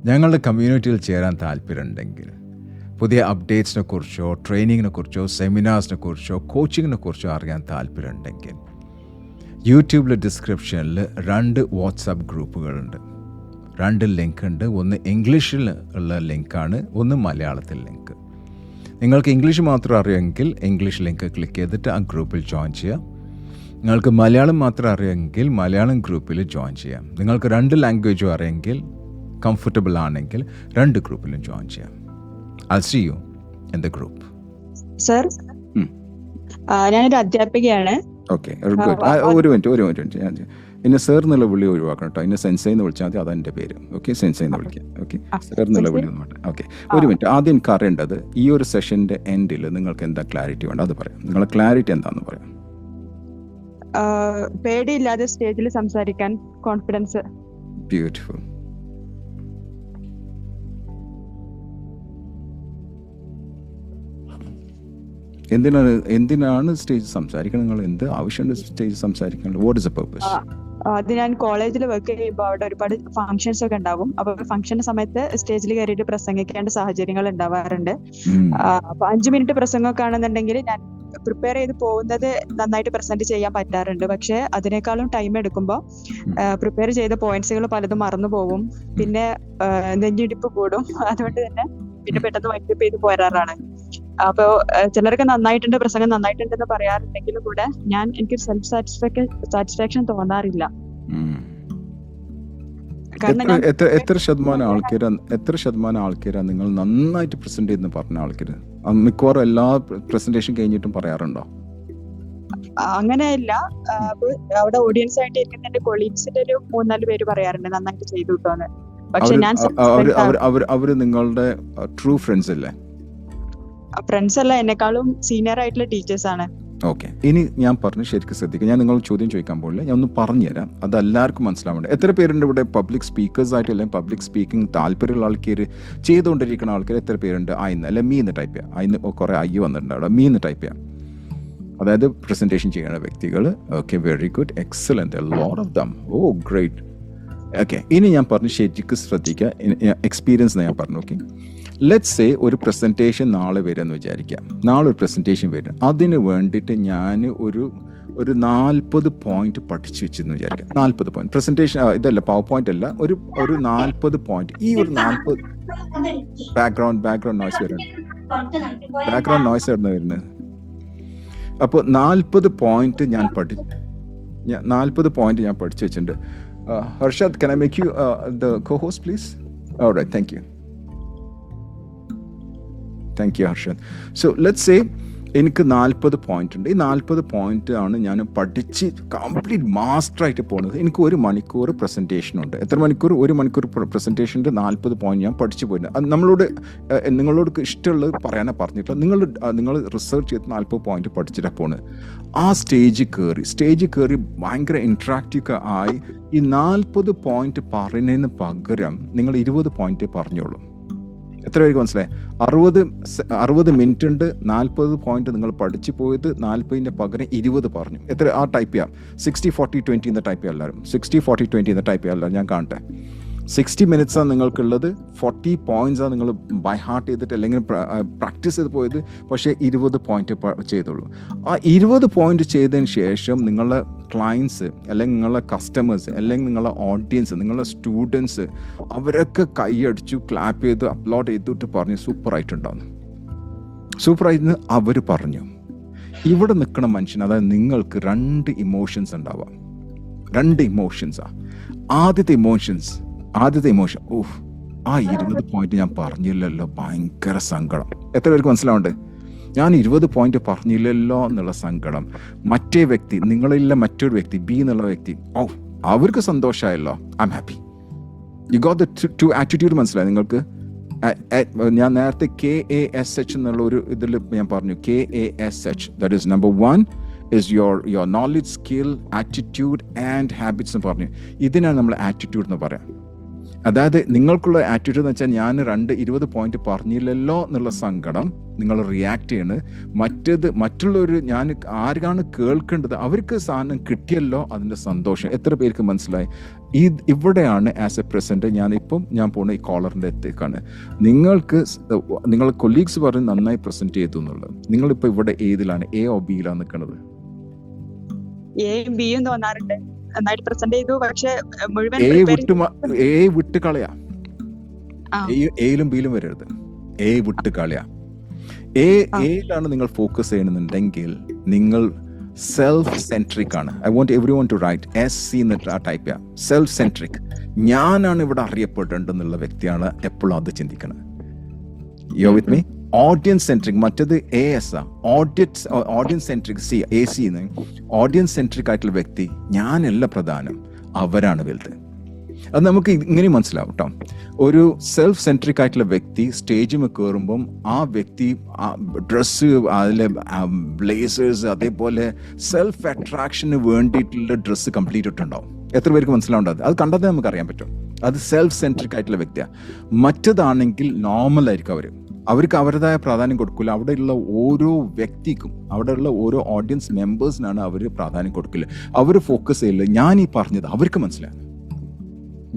ഞങ്ങളുടെ കമ്മ്യൂണിറ്റിയിൽ ചേരാൻ താല്പര്യമുണ്ടെങ്കിൽ, പുതിയ അപ്ഡേറ്റ്സിനെ കുറിച്ചോ ട്രെയിനിങ്ങിനെ കുറിച്ചോ സെമിനാർസിനെ കുറിച്ചോ കോച്ചിങ്ങിനെ കുറിച്ചോ അറിയാൻ താല്പര്യമുണ്ടെങ്കിൽ, യൂട്യൂബിലെ ഡിസ്ക്രിപ്ഷനിൽ 2 വാട്സാപ്പ് ഗ്രൂപ്പുകളുണ്ട്. 2 ലിങ്ക് ഉണ്ട്. ഒന്ന് ഇംഗ്ലീഷിൽ ഉള്ള ലിങ്കാണ്, ഒന്ന് മലയാളത്തിൽ ലിങ്ക്. നിങ്ങൾക്ക് ഇംഗ്ലീഷ് മാത്രം അറിയാമെങ്കിൽ ഇംഗ്ലീഷ് ലിങ്ക് ക്ലിക്ക് ചെയ്തിട്ട് ആ ഗ്രൂപ്പിൽ ജോയിൻ ചെയ്യാം. നിങ്ങൾക്ക് മലയാളം മാത്രം അറിയാമെങ്കിൽ മലയാളം ഗ്രൂപ്പിൽ ജോയിൻ ചെയ്യാം. നിങ്ങൾക്ക് 2 ലാംഗ്വേജും അറിയാമെങ്കിൽ, കംഫർട്ടബിൾ ആണെങ്കിൽ 2 ഗ്രൂപ്പിലും ജോയിൻ ചെയ്യാം. I'll see you in the group. Sir, ഞാനൊരു അധ്യാപികയാണ്. ഓക്കെ, ഒരു മിനിറ്റ്. എന്നെ സർ എന്നുള്ള വിളി ഒഴിവാക്കണം കേട്ടോ. എന്നെ സെൻസൈ എന്ന് വിളിച്ചാൽ മതി, അതെൻ്റെ പേര്. ഓക്കെ, സെൻസൈ എന്ന് വിളിക്കാം. ഓക്കെ, സർ എന്നുള്ള വിളി ഒന്നും വേണ്ട. ഓക്കെ, ഒരു മിനിറ്റ്. ആദ്യം എനിക്ക് അറിയേണ്ടത്, ഈ ഒരു സെഷൻ്റെ എൻഡിൽ നിങ്ങൾക്ക് എന്താ ക്ലാരിറ്റി വേണ്ട അത് പറയാം. നിങ്ങളെ ക്ലാരിറ്റി എന്താണെന്ന് പറയാം. പേടിയില്ലാതെ സ്റ്റേജിൽ സംസാരിക്കാൻ കോൺഫിഡൻസ്. ബ്യൂട്ടിഫുൾ. എന്തിനാണ് സ്റ്റേജ് സംസാരിക്കണം? നിങ്ങൾ എന്ത് ആവശ്യമുണ്ട് സ്റ്റേജ് സംസാരിക്കണം? What is the purpose? അത് ഞാൻ കോളേജിൽ വർക്ക് ചെയ്യുമ്പോൾ അവിടെ ഒരുപാട് ഫംഗ്ഷൻസ് ഒക്കെ ഉണ്ടാവും. അപ്പൊ ഫംഗ്ഷന്റെ സമയത്ത് സ്റ്റേജിൽ കയറിയിട്ട് പ്രസംഗിക്കേണ്ട സാഹചര്യങ്ങൾ ഉണ്ടാവാറുണ്ട്. അപ്പൊ 5 മിനിറ്റ് പ്രസംഗമൊക്കെ ആണെന്നുണ്ടെങ്കിൽ ഞാൻ പ്രിപ്പയർ ചെയ്ത് പോകുന്നത് നന്നായിട്ട് പ്രസന്റ് ചെയ്യാൻ പറ്റാറുണ്ട്. പക്ഷെ അതിനേക്കാളും ടൈം എടുക്കുമ്പോൾ പ്രിപ്പയർ ചെയ്ത പോയിന്റ്സുകൾ പലതും മറന്നു പോകും. പിന്നെ നെഞ്ചിടിപ്പ് കൂടും. അതുകൊണ്ട് തന്നെ പിന്നെ പെട്ടെന്ന് വൈൻഡപ്പ് ചെയ്ത് പോരാറാണ്. അപ്പൊ ചിലർക്ക് നന്നായിട്ടുണ്ട്, പ്രസംഗം നന്നായിട്ടുണ്ടെന്ന് പറയാറുണ്ടെങ്കിലും കൂടെ എനിക്ക് സെൽഫ് സാറ്റിസ്ഫാക്ഷൻ തോന്നാറില്ല. എത്ര ശതമാനം ആൾക്കാരാ നിങ്ങൾ നന്നായിട്ട് പ്രസന്റ് ചെയ്യുന്ന പറഞ്ഞ ആൾക്കാര്? മിക്കവാറും എല്ലാ പ്രസന്റേഷൻ കഴിഞ്ഞിട്ടും പറയാറുണ്ടോ? അങ്ങനെയല്ല. അവിടെ ഓഡിയൻസ് ആയിട്ട് ഇരിക്കുന്ന എന്റെ കൊളീഗ്സിന്റെ ഒരു 3-4 പേര് പറയാറുണ്ട് നന്നായിട്ട് ചെയ്തു കിട്ടുമെന്ന്. പക്ഷെ ഞാൻ അവര് നിങ്ങളുടെ ട്രൂ ഫ്രണ്ട്സ് അല്ലേ? ഫ്രണ്ട്സ് അല്ല, എന്നെക്കാളും സീനിയർ ആയിട്ടുള്ള ടീച്ചേഴ്സ് ആണ്. ഓക്കെ, ഇനി ഞാൻ പറഞ്ഞ് ശരിക്കും ശ്രദ്ധിക്കുക. ഞാൻ നിങ്ങൾ ചോദ്യം ചോദിക്കാൻ പോകില്ല, ഞാൻ ഒന്ന് പറഞ്ഞുതരാം, അത് എല്ലാവർക്കും മനസ്സിലാവേണ്ടത്. എത്ര പേരുണ്ട് ഇവിടെ പബ്ലിക് സ്പീക്കേഴ്സ് ആയിട്ട്, അല്ലെങ്കിൽ പബ്ലിക് സ്പീക്കിംഗ് താല്പര്യമുള്ള ആൾക്കാർ, ചെയ്തുകൊണ്ടിരിക്കുന്ന ആൾക്കാർ എത്ര പേരുണ്ട്? ആയിന്ന് അല്ലെ മീ എന്ന് ടൈപ്പ് ചെയ്യാം. ആയിന്ന് കുറേ അയ്യോ വന്നിട്ടുണ്ട് അവിടെ. മീ എന്ന് ടൈപ്പ് ചെയ്യാം. അതായത് പ്രസൻറ്റേഷൻ ചെയ്യുന്ന വ്യക്തികൾ. Okay, very good, excellent, a lot of ദം. Oh great. ഓക്കെ, ഇനി ഞാൻ പറഞ്ഞു ശരിക്കും ശ്രദ്ധിക്കുക. എക്സ്പീരിയൻസ് ഞാൻ പറഞ്ഞു. ഓക്കെ, ലെറ്റ്സ് സേ ഒരു പ്രസൻറ്റേഷൻ നാളെ വരുമെന്ന് വിചാരിക്കാം. നാളെ ഒരു പ്രസൻറ്റേഷൻ വരും. അതിന് വേണ്ടിയിട്ട് ഞാൻ ഒരു 40 പോയിന്റ് പഠിച്ചു വെച്ചെന്ന് വിചാരിക്കാം. 40 പോയിന്റ് പ്രസൻറ്റേഷൻ, ഇതല്ല പവർ പോയിന്റ് അല്ല, ഒരു 40 പോയിന്റ്. ഈ ഒരു 40 ബാക്ക്ഗ്രൗണ്ട് നോയ്സ് വരുന്നത്. അപ്പോൾ 40 പോയിന്റ് ഞാൻ പഠിച്ചു വെച്ചിട്ടുണ്ട്. Harshad, can I make you the co-host please? All right, thank you, Harshad. So let's say എനിക്ക് 40 പോയിന്റ് ഉണ്ട്. ഈ 40 പോയിന്റ് ആണ് ഞാൻ പഠിച്ച് കംപ്ലീറ്റ് മാസ്റ്ററായിട്ട് പോകുന്നത്. എനിക്ക് 1 മണിക്കൂർ പ്രസൻറ്റേഷൻ ഉണ്ട്. എത്ര മണിക്കൂർ? 1 മണിക്കൂർ പ്രസൻറ്റേഷൻ്റെ 40 പോയിന്റ് ഞാൻ പഠിച്ചു പോയിട്ടുണ്ട്. അത് നിങ്ങളോട് ഇഷ്ടമുള്ളത് പറയാനാണ് പറഞ്ഞിട്ട് നിങ്ങൾ റിസർച്ച് ചെയ്ത് 40 പോയിന്റ് പഠിച്ചിട്ടാണ് പോകുന്നത്. ആ സ്റ്റേജിൽ കയറി ഭയങ്കര ഇൻട്രാക്റ്റീവ് ആയി ഈ 40 പോയിന്റ് പറയുന്നതിന് പകരം നിങ്ങൾ 20 പോയിന്റ് പറഞ്ഞോളൂ. എത്ര പേർക്ക് മനസ്സിലായി? 60 മിനിറ്റ് ഉണ്ട്, 40 പോയിന്റ് നിങ്ങൾ പഠിച്ചു പോയത് 40ന്റെ പകരം 20 പറഞ്ഞു. എത്ര? ആ ടൈപ്പ് ചെയ്യാം. 60-40-20 എന്ന് ടൈപ്പ് ചെയ്യാം എല്ലാവരും. 60-40-20 എന്ന് ടൈപ്പ് ചെയ്യാം എല്ലാവരും. ഞാൻ കാണട്ടെ. 60 മിനിറ്റ്സാണ് നിങ്ങൾക്കുള്ളത്. 40 പോയിന്റ്സാണ് നിങ്ങൾ ബൈ ഹാർട്ട് ചെയ്തിട്ട് അല്ലെങ്കിൽ പ്രാക്ടീസ് ചെയ്ത് പോയത്. പക്ഷേ 20 പോയിന്റ് ചെയ്തുള്ളൂ. ആ 20 പോയിന്റ് ചെയ്തതിന് ശേഷം നിങ്ങളുടെ ക്ലയൻസ്, അല്ലെങ്കിൽ നിങ്ങളുടെ കസ്റ്റമേഴ്സ്, അല്ലെങ്കിൽ നിങ്ങളുടെ ഓഡിയൻസ്, നിങ്ങളുടെ സ്റ്റുഡൻസ്, അവരൊക്കെ കൈയടിച്ചു, ക്ലാപ്പ് ചെയ്ത്, അപ്ലോഡ് ചെയ്തിട്ട് പറഞ്ഞു സൂപ്പറായിട്ടുണ്ടാവുന്നു. സൂപ്പറായിന്ന് അവർ പറഞ്ഞു. ഇവിടെ നിൽക്കുന്ന മനുഷ്യൻ, അതായത് നിങ്ങൾക്ക് 2 ഇമോഷൻസ് ഉണ്ടാവാം. 2 ഇമോഷൻസാണ്. ആദ്യത്തെ ഇമോഷൻ, ഓഹ് ആ 20 പോയിന്റ് ഞാൻ പറഞ്ഞില്ലല്ലോ, ഭയങ്കര സങ്കടം. എത്ര പേർക്ക് മനസ്സിലാവുണ്ട്? ഞാൻ 20 പോയിന്റ് പറഞ്ഞില്ലല്ലോ എന്നുള്ള സങ്കടം. മറ്റേ വ്യക്തി, നിങ്ങളില്ല മറ്റൊരു വ്യക്തി, ബി എന്നുള്ള വ്യക്തി, ഓ അവർക്ക് സന്തോഷമായല്ലോ, I am happy. You got the 2 attitude. മനസ്സിലായി നിങ്ങൾക്ക്? ഞാൻ നേരത്തെ KASH എന്നുള്ള ഒരു ഇതിൽ ഞാൻ പറഞ്ഞു. KASH, that is number 1 is your knowledge, skill, attitude and habits എന്ന് പറഞ്ഞു. ഇതിനാണ് നമ്മൾ ആറ്റിറ്റ്യൂഡ് എന്ന് പറയാം. അതായത് നിങ്ങൾക്കുള്ള ആറ്റിറ്റ്യൂഡ് എന്ന് വെച്ചാൽ ഞാൻ 20 പോയിന്റ് പറഞ്ഞില്ലല്ലോ എന്നുള്ള സങ്കടം നിങ്ങൾ റിയാക്ട് ചെയ്യണ്. മറ്റുള്ളവർ, ഞാൻ ആരാണ് കേൾക്കേണ്ടത്, അവർക്ക് സാധനം കിട്ടിയല്ലോ അതിൻ്റെ സന്തോഷം. എത്ര പേർക്ക് മനസ്സിലായി? ഇവിടെയാണ് ആസ് എ പ്രസന്റ് ഞാൻ പോകുന്ന ഈ കോളറിന്റെ അടുത്തേക്കാണ്. നിങ്ങൾ കൊലീഗ്സ് പറഞ്ഞ് നന്നായി പ്രസന്റ് ചെയ്തു എന്നുള്ളത്. നിങ്ങളിപ്പോ ഇവിടെ ഏതിലാണ്, എ ഓ ബിയിലാണ് നിൽക്കുന്നത്? എയും ബിയും തോന്നാറുണ്ട്. നന്നായിട്ട് പ്രസന്റ് ചെയ്തു, പക്ഷെ മുഴുവൻ എ വിട്ട് കളയാ. എയിലും ബിയിലും വരരുത്, എ വിട്ട് കളയാ. എയിലാണ് നിങ്ങൾ ഫോക്കസ് ചെയ്യണമെന്നുണ്ടെങ്കിൽ നിങ്ങൾ സെൽഫ് സെൻട്രിക് ആണ്. I want everyone to write SC എന്നിട്ട് ആ ടൈപ്പ് ചെയ്യാം. സെൽഫ് സെൻട്രിക്, ഞാനാണ് ഇവിടെ അറിയപ്പെടേണ്ടെന്നുള്ള വ്യക്തിയാണ് എപ്പോഴും അത് ചിന്തിക്കണം. You with me? Audience centric, മറ്റത് AS ആ. Audience centric AC audience centric ആയിട്ടുള്ള വ്യക്തി ഞാനല്ല പ്രധാനം, അവരാണ് വലുത്. അത് നമുക്ക് ഇങ്ങനെ മനസ്സിലാവും കേട്ടോ. ഒരു സെൽഫ് സെൻട്രിക് ആയിട്ടുള്ള വ്യക്തി സ്റ്റേജിൽ കയറുമ്പം ആ വ്യക്തി ഡ്രസ്സ്, അതിലെ ബ്ലേസേഴ്സ്, അതേപോലെ സെൽഫ് അട്രാക്ഷന് വേണ്ടിയിട്ടുള്ള ഡ്രസ്സ് കംപ്ലീറ്റ് ഇട്ടുണ്ടാവും. എത്ര പേർക്ക് മനസ്സിലാവേണ്ടത്? അത് കണ്ടതേ നമുക്ക് അറിയാൻ പറ്റും. അത് സെൽഫ് സെൻട്രിക് ആയിട്ടുള്ള വ്യക്തിയാണ്. മറ്റതാണെങ്കിൽ നോർമൽ ആയിരിക്കും. അവർക്ക് അവരുടേതായ പ്രാധാന്യം കൊടുക്കില്ല. അവിടെയുള്ള ഓരോ വ്യക്തിക്കും, അവിടെയുള്ള ഓരോ ഓഡിയൻസ് മെമ്പേഴ്സിനാണ് അവർ പ്രാധാന്യം കൊടുക്കില്ല. അവർ ഫോക്കസ് ചെയ്യില്ല. ഞാൻ ഈ പറഞ്ഞത് അവർക്ക് മനസ്സിലായി,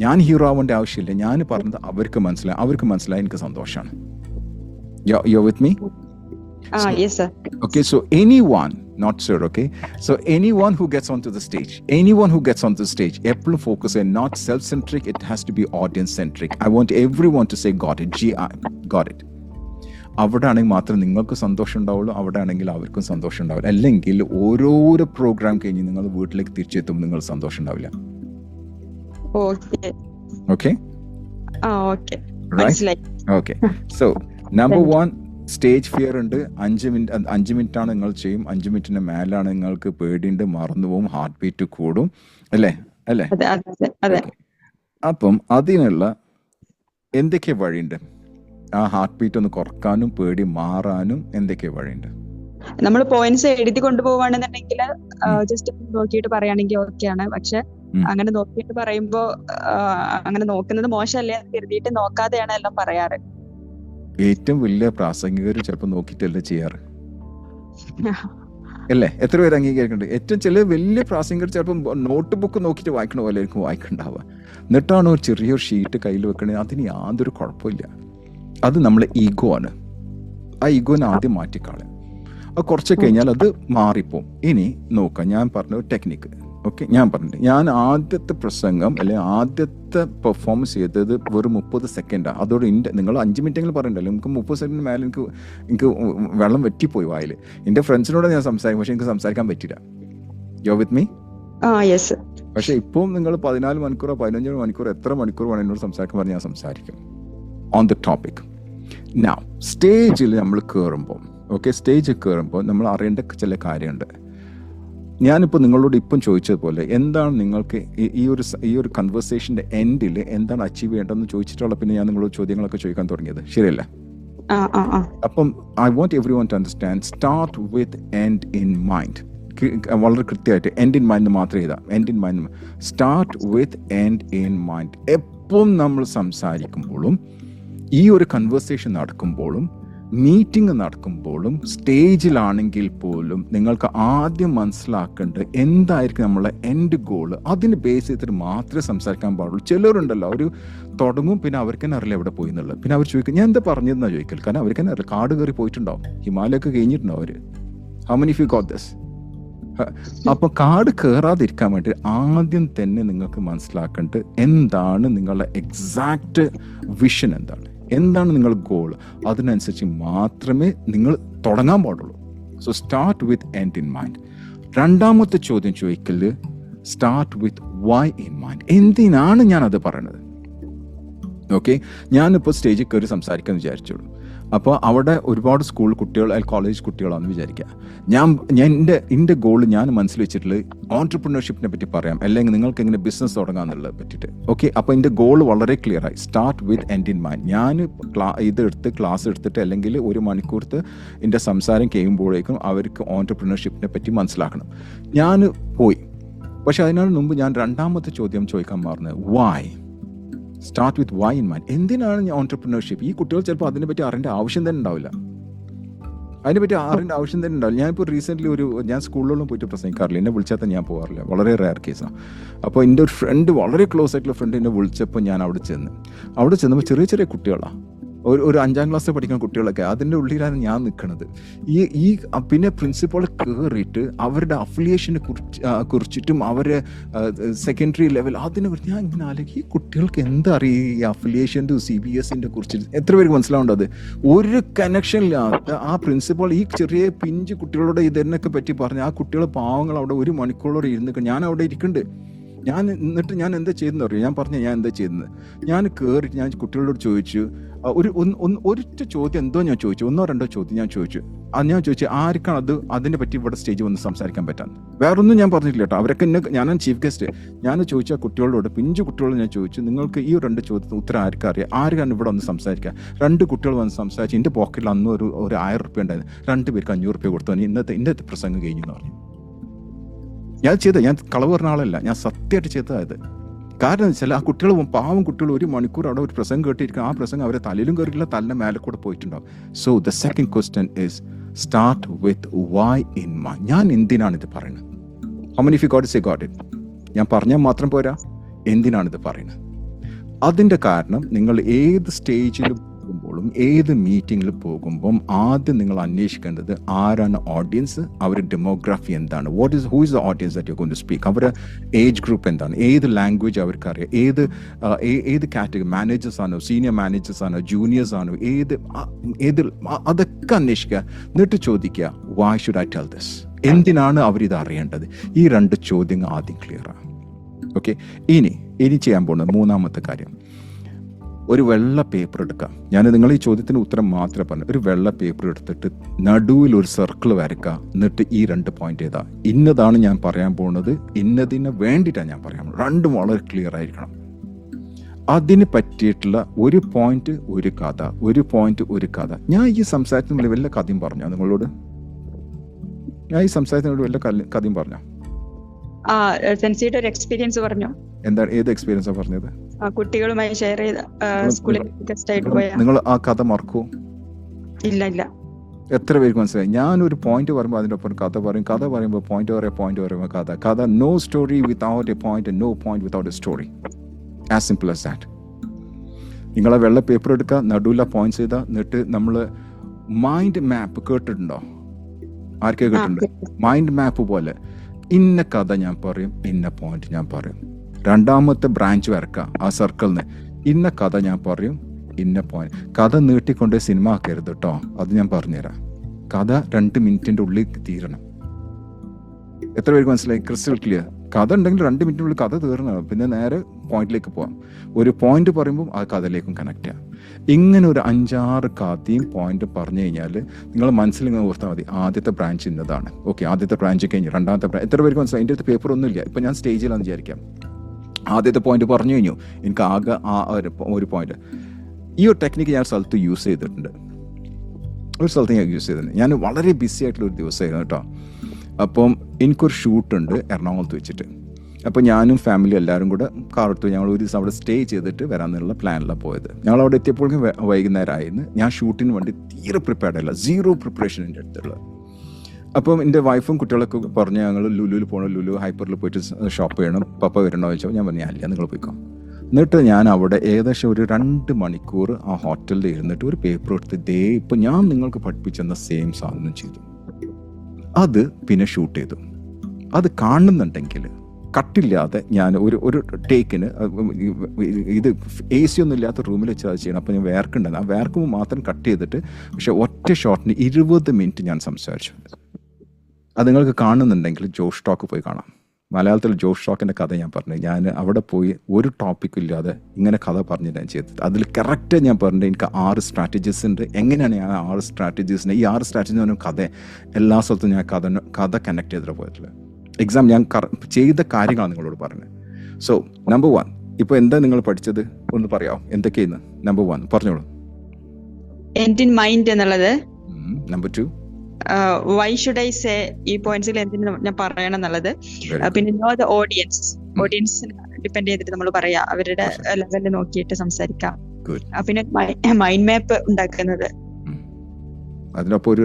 ഞാൻ ഹീറോ ആവേണ്ട ആവശ്യമില്ല, ഞാൻ പറഞ്ഞത് അവർക്ക് മനസ്സിലായി, എനിക്ക് സന്തോഷമാണ്. You're with me? Yes sir. Okay, so anyone, not sir, okay, so anyone who gets onto the stage, eppalum focus on not self-centric, it has to be audience-centric. I want everyone to say got it, got it. അവിടെ ആണെങ്കിൽ മാത്രം നിങ്ങൾക്ക് സന്തോഷം ഉണ്ടാവുള്ളൂ, അവിടെ ആണെങ്കിൽ അവർക്കും സന്തോഷം ഉണ്ടാവില്ല. അല്ലെങ്കിൽ ഓരോരോ പ്രോഗ്രാം കഴിഞ്ഞ് നിങ്ങൾ വീട്ടിലേക്ക് തിരിച്ചെത്തുമ്പോൾ നിങ്ങൾ സന്തോഷം ഉണ്ടാവില്ല. Okay? Right? Okay. So, number 1, stage fear ഉണ്ട്. 5 മിനിറ്റ് ആണ് നിങ്ങൾ ചെയ്യും. 5 മിനിറ്റിന് മേലാണ് നിങ്ങൾക്ക് പേടിയുണ്ട്, മറന്നുപോകും, ഹാർട്ട് ബീറ്റ് കൂടും, അല്ലേ? അപ്പം അതിനുള്ള എന്തൊക്കെ വഴിയുണ്ട്? ആ ഹാർട്ട് ബീറ്റ് ഒന്ന് കുറക്കാനും പേടി മാറാനും എന്തൊക്കെ വഴിയുണ്ട്? നമ്മൾ പോയിന്റ്സ് എഴുതി കൊണ്ടുപോവാണെന്നുണ്ടെങ്കിൽ ജസ്റ്റ് നോക്കിയിട്ട് പറയുകയാണെങ്കിൽ ഓക്കെയാണ്. പക്ഷെ അങ്ങനെ നോക്കിയിട്ട് പറയുമ്പോ അങ്ങനെ നോക്കുന്നത് മോശമല്ലേ കരുതിയിട്ട് നോക്കാതെയാണ് എല്ലാം പറയാറ്. ഏറ്റവും വലിയ പ്രാസംഗികർ ചിലപ്പോൾ നോക്കിയിട്ടല്ലേ ചെയ്യാറ്, അല്ലേ? എത്ര പേര് അംഗീകരിക്കുന്നുണ്ട്? ഏറ്റവും ചില വലിയ പ്രാസംഗികർ ചിലപ്പോൾ നോട്ട് ബുക്ക് നോക്കിയിട്ട് വായിക്കണ പോലെ ആയിരിക്കും വായിക്കണ്ടാവുക. എന്നിട്ടാണ് ഒരു ചെറിയൊരു ഷീറ്റ് കയ്യിൽ വെക്കണത്. അതിന് യാതൊരു കുഴപ്പമില്ല. അത് നമ്മളെ ഈഗോ ആണ്. ആ ഈഗോനെ ആദ്യം മാറ്റിക്കളയാം. അത് കുറച്ച് കഴിഞ്ഞാൽ അത് മാറിപ്പോവും. ഇനി നോക്കാം, ഞാൻ പറഞ്ഞ ഒരു ടെക്നിക്ക്. ഓക്കെ, ഞാൻ ആദ്യത്തെ പ്രസംഗം അല്ലെങ്കിൽ ആദ്യത്തെ പെർഫോമൻസ് ചെയ്തത് വെറും 30 സെക്കൻഡാണ്. അതോടെ നിങ്ങൾ 5 മിനിറ്റെങ്കിലും പറയണ്ടല്ലോ. നമുക്ക് 30 സെക്കൻഡിന് മേലെ എനിക്ക് വെള്ളം വെറ്റിപ്പോയി വായിൽ. എൻ്റെ ഫ്രണ്ട്സിനോട് ഞാൻ സംസാരിക്കും, പക്ഷെ എനിക്ക് സംസാരിക്കാൻ പറ്റില്ല. You with me? പക്ഷെ ഇപ്പം നിങ്ങൾ 14 മണിക്കൂറോ 15 മണിക്കൂറോ എത്ര മണിക്കൂർ വേണം എന്നോട് സംസാരിക്കാൻ പറഞ്ഞാൽ ഞാൻ സംസാരിക്കും ഓൺ ദ ടോപ്പിക്. നൗ സ്റ്റേജിൽ നമ്മൾ കയറുമ്പോൾ, സ്റ്റേജിൽ കയറുമ്പോൾ നമ്മൾ അറിയേണ്ട ചില കാര്യമുണ്ട്. ഞാനിപ്പോൾ നിങ്ങളോട് ഇപ്പം ചോദിച്ചതുപോലെ എന്താണ് നിങ്ങൾക്ക് ഈ ഒരു കൺവേഴ്സേഷൻ്റെ എൻഡിൽ എന്താണ് അച്ചീവ് ചെയ്യേണ്ടതെന്ന് ചോദിച്ചിട്ടുള്ള പിന്നെ ഞാൻ നിങ്ങളോട് ചോദ്യങ്ങളൊക്കെ ചോദിക്കാൻ തുടങ്ങിയത്, ശരിയല്ല? അപ്പം I want everyone to understand, start with end in mind. വളരെ കൃത്യമായിട്ട് എൻഡ് ഇൻ മൈൻഡ് മാത്രം ചെയ്താൽ, end in mind, start with end in mind. എപ്പം നമ്മൾ സംസാരിക്കുമ്പോഴും, ഈ ഒരു കൺവേഴ്സേഷൻ നടക്കുമ്പോഴും, മീറ്റിംഗ് നടക്കുമ്പോഴും, സ്റ്റേജിലാണെങ്കിൽ പോലും നിങ്ങൾക്ക് ആദ്യം മനസ്സിലാക്കേണ്ടത് എന്തായിരിക്കും നമ്മളെ എൻഡ് ഗോൾ. അതിന് ബേസ് ചെയ്തിട്ട് മാത്രമേ സംസാരിക്കാൻ പാടുള്ളൂ. ചിലരുണ്ടല്ലോ, അവർ തുടങ്ങും, പിന്നെ അവർക്ക് തന്നെ അറിയില്ല എവിടെ പോയി എന്നുള്ളത്. പിന്നെ അവർ ചോദിക്കും ഞാൻ എന്താ പറഞ്ഞതെന്നാണ് ചോദിക്കൽ. കാരണം അവർക്ക് തന്നെ അറിയില്ല. കാട് കയറി പോയിട്ടുണ്ടാവും, ഹിമാലയൊക്കെ കഴിഞ്ഞിട്ടുണ്ടാവും അവർ. How many of you got this? അപ്പോൾ കാട് കയറാതിരിക്കാൻ വേണ്ടി ആദ്യം തന്നെ നിങ്ങൾക്ക് മനസ്സിലാക്കേണ്ടത് എന്താണ് നിങ്ങളുടെ എക്സാക്റ്റ് വിഷൻ, എന്താണ് നിങ്ങളുടെ ഗോൾ. അതിനനുസരിച്ച് മാത്രമേ നിങ്ങൾ തുടങ്ങാൻ പാടുള്ളൂ. So start with end in mind. രണ്ടാമത്തെ ചോദ്യം ചോദിക്കല്, start with why in mind. എന്തിനാണ് ഞാനത് പറയണത്? ഓക്കെ, ഞാനിപ്പോൾ സ്റ്റേജിൽ കയറി സംസാരിക്കാമെന്ന് വിചാരിച്ചോളൂ. അപ്പോൾ അവിടെ ഒരുപാട് സ്കൂൾ കുട്ടികൾ അല്ലെങ്കിൽ കോളേജ് കുട്ടികളാണെന്ന് വിചാരിക്കുക. എൻ്റെ ഗോൾ ഞാൻ മനസ്സിൽ വെച്ചിട്ടുള്ളത് ഓൺട്രപ്രണർഷിപ്പിനെ പറ്റി പറയാം, അല്ലെങ്കിൽ നിങ്ങൾക്ക് എങ്ങനെ ബിസിനസ് തുടങ്ങാമെന്നുള്ളത് പറ്റിയിട്ട്. ഓക്കെ, അപ്പോൾ എൻ്റെ ഗോൾ വളരെ ക്ലിയർ ആയി. Start with end in mind. ഞാൻ ക്ലാസ് എടുത്തിട്ട് അല്ലെങ്കിൽ 1 മണിക്കൂർത്ത് എൻ്റെ സംസാരം കഴിയുമ്പോഴേക്കും അവർക്ക് ഓൺട്രപ്രണർഷിപ്പിനെ പറ്റി മനസ്സിലാക്കണം. ഞാൻ പോയി. പക്ഷെ അതിനു മുമ്പ് ഞാൻ രണ്ടാമത്തെ ചോദ്യം ചോദിക്കാൻ മറന്നത്, why. Start with why in mind. എന്തിനാണ് ഞാൻ ഓൺട്രപ്രണർഷിപ്പ്? ഈ കുട്ടികൾ ചിലപ്പോൾ അതിനെപ്പറ്റി അറിയേണ്ട ആവശ്യം തന്നെ ഉണ്ടാവില്ല. അതിനെപ്പറ്റി അറിയേണ്ട ആവശ്യം തന്നെ ഉണ്ടാവില്ല. ഞാനിപ്പോൾ റീസെൻ്റ്ലി ഞാൻ സ്കൂളിലൊന്നും പോയിട്ട് പ്രസംഗിക്കാറില്ല, എന്നെ വിളിച്ചാൽ തന്നെ ഞാൻ പോകാറില്ല, വളരെ റെയർ കേസാണ്. അപ്പോൾ എൻ്റെ ഒരു ഫ്രണ്ട്, വളരെ ക്ലോസ് ആയിട്ടുള്ള ഫ്രണ്ട് എന്നെ വിളിച്ചപ്പോൾ ഞാൻ അവിടെ ചെന്നപ്പോൾ ചെറിയ ചെറിയ കുട്ടികളാണ്, ഒരു 5ാം ക്ലാസ്സിൽ പഠിക്കുന്ന കുട്ടികളൊക്കെ. അതിൻ്റെ ഉള്ളിലാണ് ഞാൻ നിൽക്കുന്നത്. ഈ പിന്നെ പ്രിൻസിപ്പൾ കയറിയിട്ട് അവരുടെ അഫിലിയേഷനെ കുറിച്ചിട്ടും അവരെ സെക്കൻഡറി ലെവൽ അതിനെ കുറിച്ച് ഞാൻ ഇങ്ങനെ ആലോചിക്കും, ഈ കുട്ടികൾക്ക് എന്താ അറിയുക ഈ അഫിലിയേഷൻ്റെ CBSE കുറിച്ചിട്ട്? എത്ര പേർക്ക് മനസ്സിലാവേണ്ടത്? ഒരു കണക്ഷനില്ലാത്ത ആ പ്രിൻസിപ്പൾ ഈ ചെറിയ പിഞ്ച് കുട്ടികളോട് ഇതിനൊക്കെ പറ്റി പറഞ്ഞ് ആ കുട്ടികളെ പാവങ്ങൾ അവിടെ 1 മണിക്കൂറോടെ ഇരുന്ന് ഞാൻ അവിടെ ഇരിക്കുന്നുണ്ട്. എന്നിട്ട് ഞാൻ എന്താ ചെയ്തെന്ന് അറിയാം? ഞാൻ പറഞ്ഞു ഞാൻ എന്താ ചെയ്യുന്നത്. ഞാൻ കയറി ഞാൻ കുട്ടികളോട് ചോദിച്ചു, ഒരൊറ്റ ചോദ്യം എന്തോ ഞാൻ ചോദിച്ചു, 1 or 2 ചോദ്യം ഞാൻ ചോദിച്ചു. ഞാൻ ചോദിച്ചു ആർക്കാണ് അതിനെ പറ്റി ഇവിടെ സ്റ്റേജിൽ വന്ന് സംസാരിക്കാൻ പറ്റാൻ? വേറൊന്നും ഞാൻ പറഞ്ഞിട്ടില്ല കേട്ടോ. അവരൊക്കെ ഞാനാണ് ചീഫ് ഗസ്റ്റ്. ഞാൻ ചോദിച്ച കുട്ടികളോട്, പിഞ്ചു കുട്ടികളോട് ഞാൻ ചോദിച്ചു, നിങ്ങൾക്ക് ഈ 2 ചോദ്യത്തിന് ഉത്തരം ആർക്കറിയാം? ആർക്കാണ് ഇവിടെ വന്ന് സംസാരിക്കുക? 2 കുട്ടികൾ വന്ന് സംസാരിച്ചു. എൻ്റെ പോക്കറ്റിൽ അന്ന് ഒരു 1000 റുപ്യ ഉണ്ടായിരുന്നു. 2 പേർക്ക് 500 റുപ്യ കൊടുത്തു. ഇന്നത്തെ പ്രസംഗം കഴിഞ്ഞു എന്ന് പറഞ്ഞു. ഞാൻ കളവ് പറഞ്ഞ ആളല്ല, ഞാൻ സത്യമായിട്ട് ചെയ്തതായത്. കാരണം എന്ന് വെച്ചാൽ ആ കുട്ടികൾ, പാവം കുട്ടികൾ 1 മണിക്കൂർ അവിടെ ഒരു പ്രസംഗം കേട്ടിരിക്കും. ആ പ്രസംഗം അവരെ തലയിലും കയറിയില്ല, തലിൻ്റെ മേലെ കൂടെ പോയിട്ടുണ്ടാവും. So the second question is start with why in mind. ഞാൻ എന്തിനാണിത് പറയുന്നത്? How many of you got it? ഞാൻ പറഞ്ഞാൽ മാത്രം പോരാ, എന്തിനാണിത് പറയുന്നത്? അതിൻ്റെ കാരണം നിങ്ങൾ ഏത് സ്റ്റേജിൽ പോകുമ്പോഴും ഏത് മീറ്റിങ്ങിൽ പോകുമ്പം ആദ്യം നിങ്ങൾ അന്വേഷിക്കേണ്ടത് ആരാണ് ഓഡിയൻസ്, അവരുടെ ഡെമോഗ്രാഫി എന്താണ്, who is the audience that you going to speak, അവരുടെ ഏജ് ഗ്രൂപ്പ് എന്താണ്, ഏത് ലാംഗ്വേജ് അവർക്കറിയാം, ഏത് കാറ്റഗറി, മാനേജേഴ്സ് ആണോ, സീനിയർ മാനേജേഴ്സ് ആണോ, ജൂനിയേഴ്സ് ആണോ, അതൊക്കെ അന്വേഷിക്കുക. എന്നിട്ട് ചോദിക്കുക why should I tell this, എന്തിനാണ് അവരിത് അറിയേണ്ടത്? ഈ 2 ചോദ്യങ്ങൾ ആദ്യം ക്ലിയർ ആണ്. ഓക്കെ, ഇനി ചെയ്യാൻ പോകുന്നത് 3ാമത്തെ കാര്യം, ഒരു വെള്ള പേപ്പർ എടുക്കാം. ഞാൻ നിങ്ങൾ ഈ ചോദ്യത്തിന് ഉത്തരം മാത്രമേ പറഞ്ഞു. ഒരു വെള്ള പേപ്പർ എടുത്തിട്ട് നടുവിൽ ഒരു സർക്കിൾ വരയ്ക്കുക. എന്നിട്ട് ഈ 2 പോയിന്റ് ഏതാ, ഇന്നതാണ് ഞാൻ പറയാൻ പോകുന്നത്, ഇന്നതിന് വേണ്ടിയിട്ടാണ് ഞാൻ പറയാൻ പോകുന്നത്. 2 വളരെ ക്ലിയർ ആയിരിക്കണം. അതിന് പറ്റിയിട്ടുള്ള ഒരു പോയിന്റ് ഒരു കഥ, ഒരു പോയിന്റ് ഒരു കഥ. ഞാൻ ഈ സംസാരത്തിനുള്ള വല്ല കഥയും പറഞ്ഞോ നിങ്ങളോട്? കഥയും പറഞ്ഞോ? സെൻസിയുടെ ഒരു എക്സ്പീരിയൻസ് പറഞ്ഞു. എന്താണ്, ഏത് എക്സ്പീരിയൻസാ പറഞ്ഞത്? കുട്ടികളുമായി ഷെയർ ചെയ്ത സ്കൂളിൽ ഗസ്റ്റ് ആയിട്ട് പോയ. നിങ്ങൾ ആ കഥ മറക്കൂ? ഇല്ല. എത്ര പേർക്ക് മനസ്സിലായി? ഞാനൊരു പോയിന്റ് പറയുമ്പോൾ അതിൻ്റെ ഒപ്പം കഥ പറയും, കഥ പറയുമ്പോൾ പോയിന്റ് പറയുമ്പോൾ കഥ. No story without a point, no point without a story. As simple as that. നിങ്ങളെ വെള്ള പേപ്പർ എടുക്കുക, നടുവില പോയിന്റ്സ് ചെയ്താൽ, എന്നിട്ട് നമ്മൾ മൈൻഡ് മാപ്പ് കേട്ടിട്ടുണ്ടോ? ആർക്കെ കേട്ടിട്ടുണ്ട്? മൈൻഡ് മാപ്പ് പോലെ ഇന്ന കഥ ഞാൻ പറയും, ഇന്ന പോയിന്റ് ഞാൻ പറയും. 2ാമത്തെ ബ്രാഞ്ച് വരക്കുക ആ സർക്കിളിന്. ഇന്ന കഥ ഞാൻ പറയും, ഇന്ന പോയിന്റ്. കഥ നീട്ടിക്കൊണ്ട് സിനിമ ആക്കരുത് കേട്ടോ, അത് ഞാൻ പറഞ്ഞുതരാം. കഥ 2 മിനിറ്റിൻ്റെ ഉള്ളിൽ തീരണം. എത്ര പേർക്ക് മനസ്സിലായി? Crystal clear. കഥ ഉണ്ടെങ്കിൽ 2 മിനിറ്റിനുള്ളിൽ കഥ തീർന്നു, പിന്നെ നേരെ പോയിന്റിലേക്ക് പോവാം. ഒരു പോയിന്റ് പറയുമ്പോൾ ആ കഥയിലേക്കും കണക്ട് ചെയ്യാം. ഇങ്ങനെ ഒരു 5-6 കഥയും പോയിന്റ് പറഞ്ഞു കഴിഞ്ഞാൽ നിങ്ങൾ മനസ്സിൽ ഇങ്ങനെ ഓർത്താൽ മതി, ആദ്യത്തെ ബ്രാഞ്ച് ഇന്നതാണ്. ഓക്കെ, ആദ്യത്തെ ബ്രാഞ്ച് കഴിഞ്ഞു, 2ാമത്തെ ബ്രാഞ്ച്. എത്ര പേർക്ക് മനസ്സിലായി? എൻ്റെ അടുത്ത് പേപ്പർ ഒന്നുമില്ല, ഇപ്പം ഞാൻ സ്റ്റേജിലാണെന്ന് വിചാരിക്കാം. ആദ്യത്തെ പോയിന്റ് പറഞ്ഞു കഴിഞ്ഞു, എനിക്ക് ആകെ ഒരു പോയിന്റ്. ഈ ഒരു ടെക്നിക്ക് ഞാൻ സ്ഥലത്ത് യൂസ് ചെയ്തിട്ടുണ്ട്. ഞാൻ വളരെ ബിസി ആയിട്ടുള്ള ഒരു ദിവസമായിരുന്നു കേട്ടോ. അപ്പം എനിക്കൊരു ഷൂട്ടുണ്ട് എറണാകുളത്ത് വെച്ചിട്ട്. അപ്പോൾ ഞാനും ഫാമിലി എല്ലാവരും കൂടെ കാർ എടുത്തു. ഞങ്ങൾ ഒരു ദിവസം അവിടെ സ്റ്റേ ചെയ്തിട്ട് വരാമെന്നുള്ള പ്ലാനിലാണ് പോയത്. ഞങ്ങൾ അവിടെ എത്തിയപ്പോഴേക്കും വൈകുന്നേരമായിരുന്നു. ഞാൻ ഷൂട്ടിന് വേണ്ടി തീരെ പ്രിപ്പയർഡ് അല്ല, 0 പ്രിപ്പറേഷൻ എൻ്റെ അടുത്തുള്ളത്. അപ്പം എൻ്റെ വൈഫും കുട്ടികളൊക്കെ പറഞ്ഞ് ഞങ്ങൾ ലുലുവിൽ പോകണം, ലുലു ഹൈപ്പറിൽ പോയിട്ട് ഷോപ്പ് ചെയ്യണം, പപ്പ വരണ്ടോ ചോദിച്ചാൽ ഞാൻ പറഞ്ഞു അല്ല, നിങ്ങൾ പോയിക്കോ. എന്നിട്ട് ഞാൻ അവിടെ ഏകദേശം ഒരു 2 മണിക്കൂർ ആ ഹോട്ടലിൽ ഇരുന്നിട്ട് ഒരു പേപ്പർ എടുത്ത് ഇപ്പം ഞാൻ നിങ്ങൾക്ക് പഠിപ്പിച്ചെന്ന സെയിം സാധനം ചെയ്തു. അത് പിന്നെ ഷൂട്ട് ചെയ്തു. അത് കാണുന്നുണ്ടെങ്കിൽ കട്ടില്ലാതെ ഞാൻ ഒരു ടേക്കിന്, ഇത് AC ഒന്നും ഇല്ലാത്ത റൂമിൽ വെച്ച് അത് ചെയ്യണം. അപ്പോൾ ഞാൻ വേർക്കുണ്ടായിരുന്നു. ആ വേർക്കുമ്പോൾ മാത്രം കട്ട് ചെയ്തിട്ട്, പക്ഷെ ഒറ്റ ഷോട്ടിന് 20 മിനിറ്റ് ഞാൻ സംസാരിച്ചു. അത് നിങ്ങൾക്ക് കാണുന്നുണ്ടെങ്കിൽ ജോഷ് ടോക്ക് പോയി കാണാം. മലയാളത്തിൽ ജോഷ് ടോക്കിൻ്റെ കഥ ഞാൻ പറഞ്ഞു. ഞാൻ അവിടെ പോയി ഒരു ടോപ്പിക്കും ഇല്ലാതെ ഇങ്ങനെ കഥ പറഞ്ഞിട്ട് ഞാൻ ചെയ്തത്. അതിൽ കറക്റ്റ് ഞാൻ പറഞ്ഞത് എനിക്ക് 6 സ്ട്രാറ്റജീസ് ഉണ്ട്. എങ്ങനെയാണ് ഞാൻ 6 സ്ട്രാറ്റജീസിന്, ഈ 6 സ്ട്രാറ്റജി എന്ന് പറഞ്ഞ കഥ എല്ലാ സ്ഥലത്തും ഞാൻ കഥ കണക്ട് ചെയ്തിട്ട് പോയിട്ടില്ല. ഞാൻ ചെയ്ത കാര്യങ്ങളാണ് നിങ്ങളോട് പറഞ്ഞത്. സോ നമ്പർ 1, ഇപ്പോൾ എന്താ നിങ്ങൾ പഠിച്ചത് ഒന്ന് പറയാമോ? എന്തൊക്കെയാണ്? നമ്പർ 1 പറഞ്ഞോളൂ. എൻഡ് ഇൻ മൈൻഡ് എന്നുള്ളത്. Number 2, Y should I say, ഈ പോയിന്റ്സിൽ എന്തിനു ഞാൻ പറയണം എന്നുള്ളത്. പിന്നെ നോ ദ ഓഡിയൻസ് ഡിപ്പെൻഡ് ചെയ്തിട്ട് നമ്മൾ പറയാം, അവരുടെ ലെവലിൽ നോക്കിയിട്ട് സംസാരിക്കാം. പിന്നെ മൈൻഡ് മാപ്പ് ഉണ്ടാക്കുന്നത്. അതിനൊപ്പം ഒരു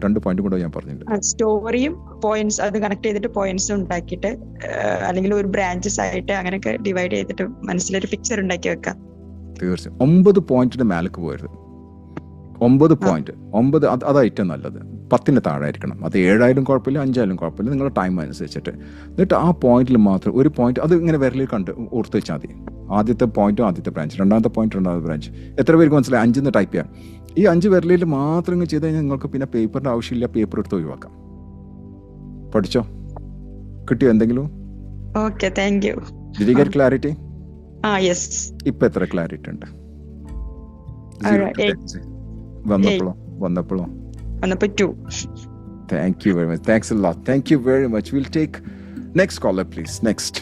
രണ്ട് പോയിന്റ് കൂടെ ഞാൻ പറഞ്ഞിട്ടുണ്ട്. സ്റ്റോറിയും പോയിന്റ്സ് അത് കണക്ട് ചെയ്തിട്ട് പോയിന്റ്സ് ഉണ്ടാക്കിയിട്ട് അല്ലെങ്കിൽ ഒരു ബ്രാഞ്ചസ് ആയിട്ട് അങ്ങനെയൊക്കെ ഡിവൈഡ് ചെയ്തിട്ട് മനസ്സിലൊരു പിക്ചർ ഉണ്ടാക്കി വെക്കാം. തീർച്ചയായും 9 പോയിന്റിന്റെ മേലേക്ക് പോകരുത്. 9 പോയിന്റ്, 9 അത് ഏറ്റവും നല്ലത്. 10 താഴെ ആയിരിക്കണം. അത് 7 ആയാലും കുഴപ്പമില്ല, 5 ആയാലും കുഴപ്പമില്ല, നിങ്ങളുടെ ടൈം അനുസരിച്ചിട്ട്. എന്നിട്ട് ആ പോയിന്റിൽ മാത്രം ഒരു പോയിന്റ് അത് ഇങ്ങനെ വിരലിൽ ഓർത്ത് വെച്ചാൽ മതി. ആദ്യത്തെ പോയിന്റും ആദ്യത്തെ ബ്രാഞ്ച്, രണ്ടാമത്തെ പോയിന്റ് രണ്ടാമത്തെ ബ്രാഞ്ച്. എത്ര പേർക്ക് മനസ്സിലായി? 5 ടൈപ്പ് ചെയ്യാം. ഈ 5 വിരലിൽ മാത്രം ഇങ്ങനെ ചെയ്ത് കഴിഞ്ഞാൽ നിങ്ങൾക്ക് പിന്നെ പേപ്പറിന്റെ ആവശ്യമില്ല, പേപ്പർ എടുത്ത് ഒഴിവാക്കാം. പഠിച്ചോ? കിട്ടിയോ എന്തെങ്കിലും? Okay, thank you. Did you get clarity? Yes. ഇപ്പൊ എത്ര ക്ലാരിറ്റി ഉണ്ട്? വന്നപ്പോഴോ 2. Thank you very much. Thanks a lot. Thank you very much. We'll take next caller, please. Next.